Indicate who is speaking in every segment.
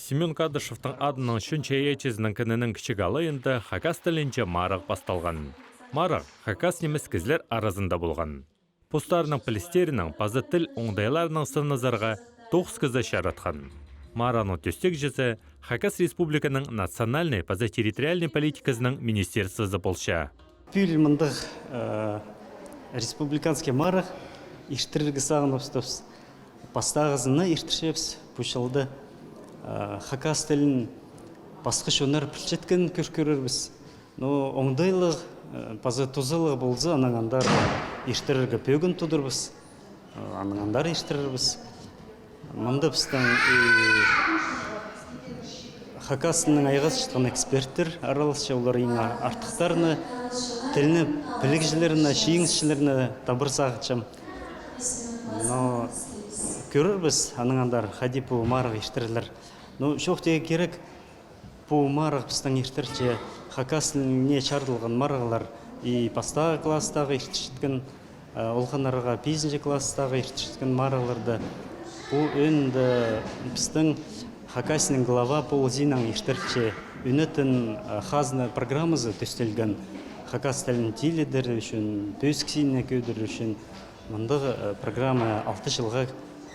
Speaker 1: Семен Кадышевтың адының шүнчәйе чезінің кінінің кішік алайында хакас тілінче марық басталған. Марық хакас неміс кізлер арасында болған. Постарының пілістерінің пазы тіл оңдайларының сынызарға 9 кізі шаратқан. Мараның төстек жезі Хакас Республиканың национальный пазы территориальный политикасының министерствозы болша.
Speaker 2: Фильміндіг республиканский марық иштіргі сағын өстіпс. Пастағызыны иштіршепс пұшылды. Хакас тілін басқыш өнер пілчеткен көркөрірбіз. Оңдайлық, пазы тұзылық болзы, анаңандар иштіріргі пөгін тұдырбыз. Анаңандар иштірірбіз. Мұнда біздің Хакасының айғас шытқан эксперттер аралысша олар ең артықтарыны, тіліні, білікжілеріні, шиіңізшілеріні табыр сағытшам. Көрірбіз, анаңандар хади пу марық иштірілер. Шоқ деге керек, пу марық біздің иштірче Хакас тіліне чардылған марығылар и пастағы класстағы иштішіткен, олғанарға 5-ші класстағы иштішіткен марығыларды бұл өнді біздің Хакасының глава Ползинан иштірче үнетін хазны программызы төстелген Хакас тілін тейледер үшін, пөскісіне көдір үшін мұндағы программа 6 жылға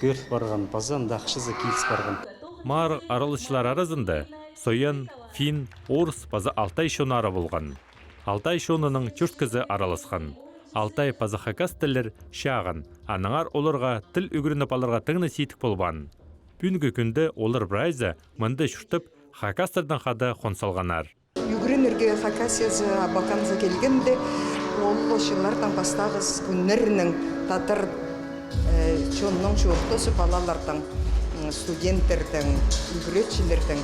Speaker 2: көріп барған, базан дақшызы кейіс барған.
Speaker 1: Марық аралышылар арасында Соян, Фин, Орыс пазы Алтай шонары болған. Алтай шонының чүрткізі аралысқан. Алтай пазы Хакас тілер шағын, аныңар оларға тіл үгірініп алырға тыңны сейтік болған. Бүнгі күнді олар бірайзы мұнды шүртіп Хакастырдың қады қонсалғанар.
Speaker 3: Үгірінерге Хакасиясы бақанзы келгенде, ол шылардан бастағыз күннерінің татыр чонның чуықтысы балалардың, студенттердің, үгіретшілердің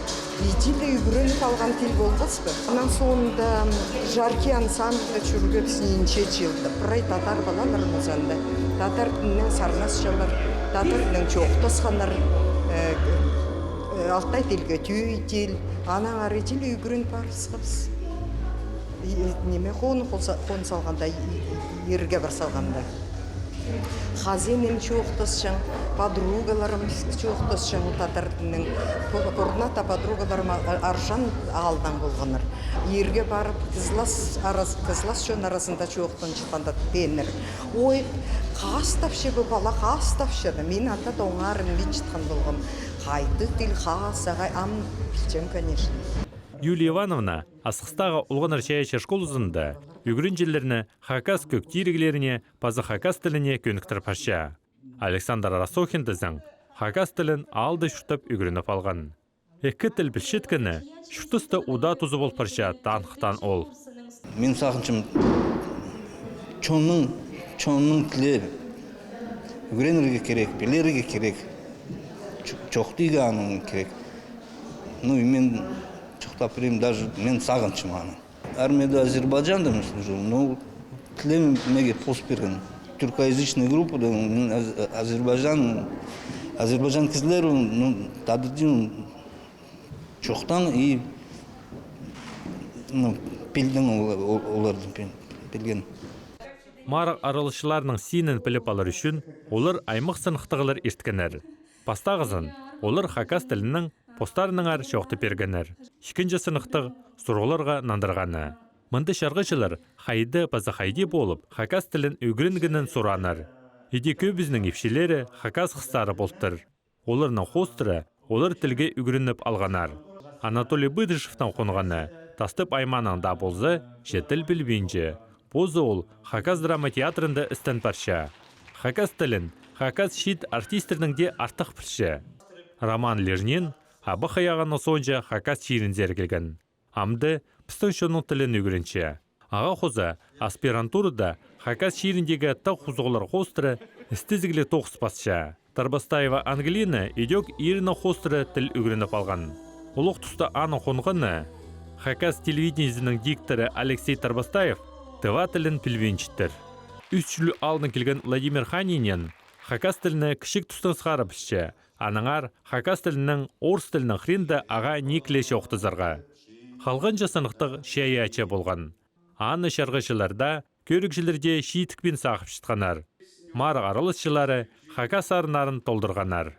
Speaker 3: ежілі үгірініп алған тіл болғызбы. Онан соңында жарки ансамблі чүргіп сінінше жылды. Бірай татар балаларымыз анды. Татар тілінің сарнасшалар, татар тілінің чоқтысқанар, Алтай тілге түй тіл, анаң ары тілі үгірініп барысқыз. Неме қоны салғанда, ерге бір салғанда. Хазенем чоқтысшың, подругаларым чоқтысшың, татардың координата подругаларым аржан алдан болғаныр. Ерге барып қызлас жон арасында чоқтын жықпанда денір. Ой, қастапшы бұл бала, қастапшы. Мен анда доңарын мен жытқан болғым. Қайды тіл қасағай ам білчем, конечно.
Speaker 1: Юлия Ивановна асықстағы ұлғанар шайача школызында үгірін жерлеріне Хакас көктирігілеріне пазы Хакас тіліне көніктір паша. Александр Расохиндізің Хакас тілін алды шүртіп үгірініп алған. Екі тіл білшеткіні шүртісті ұда тұзы бол парша танықтан ол.
Speaker 4: Мен сақыншым чонның тілі үгіренерге керек, білерге керек, чоқтыға аның керек. Мен чоқтап берем, даже мен сағыншым аны. Армияда Азербайджанда мен служил, но тілем меге пост берген. Түркоязычный группа, Азербайджан кізлер, тадыдың чоқтан и пелден олардың пелген.
Speaker 1: Марық аралышыларының синін біліп алыр үшін, олар аймық сынықтығылар ерткенер. Пастағызын, олар Хакас тілінің постарының ар шоқты пергенер. Шікінші сынықтық сұрғыларға нандырғаны. Мұнды шарғышылар қайды пазы қайды болып, Хакас тілін өгірінгінің сұраныр. Еде көбізінің епшелері Хакас қыстары болттыр. Оларның қостыры, олар тілге өгірініп алғанар. Анатолий Быдышевтан қонғаны, тастып айманын да болзы, жетіл білбейінже. Бозы ол Хакас драма театрында істен парша. Хакас тілін, Хакас шит артистерінің де артық пірші. Роман Лежнин абы қаяғаны сонжа Хакас шиірін зергілген. Амды пістің шоның тілін өгірінше. Аға қоза аспирантурада Хакас шиіріндегі тақ құзғылар қостыры істізгілі тоқыс басша. Тарбастаева Ангелина идек иріні қостыры тіл өгірініп алған. Ұлық тұста аны қонғаны Хакас телевидениесінің дикторы Алексей Тарбастаев тыва тілін пілвенчіттір. Үстшілі алдын келген Владимир Ханинен Хакас тіліні кішік тұстың сқары біші. Аныңар Хакас тілінің орыс тілінің хренді аға неклеші оқтызарға. Қалған жасанықтық шайы әче болған. Аны шарғышыларда көрікшілерде шийтікпен сақып шытқанар. Марық аралысшылары Хакас арынарын толдырғанар.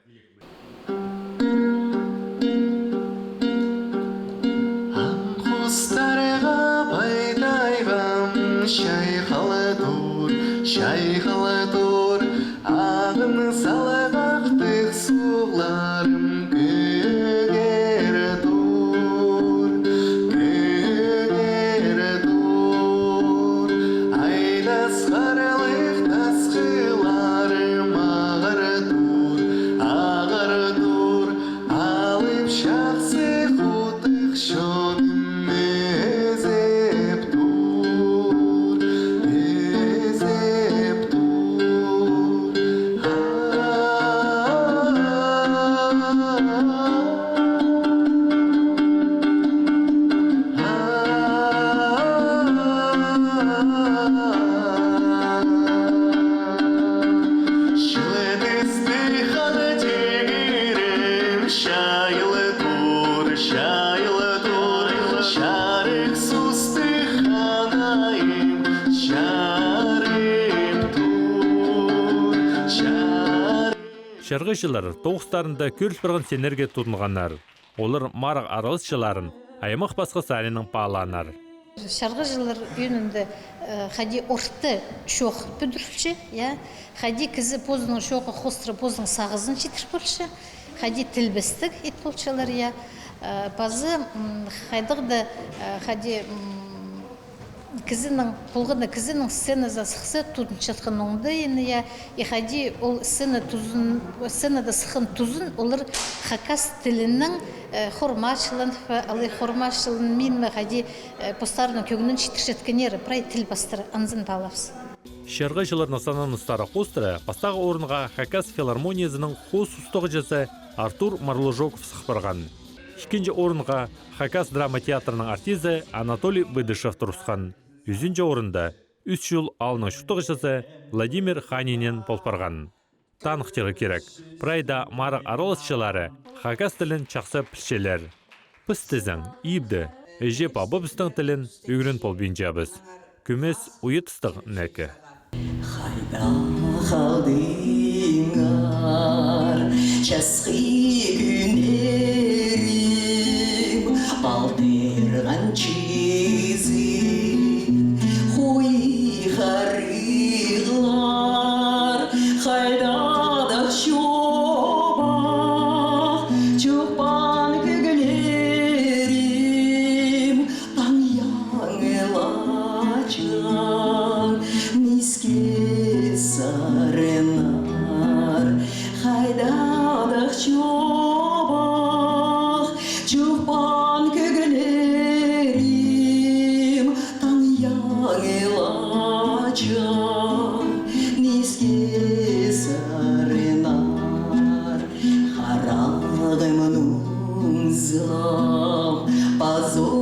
Speaker 5: şaylı dur, şarık sustu hanayım, şarık dur, şarık.
Speaker 1: Шырғышылар тоғыстарында көріс бірғын сенерге тұтынғанар. Олар марық аралысшыларын аймақ басқа салының пағаланар.
Speaker 6: Шарғы жылыр үйінінде хади орты шоқ бүдірілші, хади кізі позының шоқы қостыры позының сағызын жетір болшы, хади тілбістік ет болшылар, базы хайдығды хади кізінің, бұлғыны кізінің сценаза сықсы тұдын жатқан оңды ені, хади ол сценада сықын тұзын, олар хакас тілінің хормашылын, алы хормашылын мен хади постарының көгінін жетір жеткенері, прай тіл бастыры анзын балапсы.
Speaker 1: Шырғышылар нысанын ұстары қостыры, бастағы орынға Хакас филармониясының қос ұстығы жасы Артур Марлужоков сықпырған. Екінші орынға Хакас драма театрының артизі Анатолий Быдышев тұрысқан. Үзінші орында 3 жыл алының шұқтығы жасы Владимир Ханинен полпарған. Танықтығы керек. Прайда марық аралысшылары Хакас тілін чақсы пішелер. Біз тізің, ибді, әжеп абы біздің тілін үгірін полбейінжабыз. Күмес ұйытыстық нәкі.
Speaker 7: Хайда қалдыңар, жасқи күнерім, балтырған чизім, хуй қариғлар, хайдадық шоба, чоқпан көгілерім, таң яңылачан, миске сарынар, хайдадық шоба, чоқпан көгілерім, таң яңылачан, миске сарынар, қарағымның зылам, базор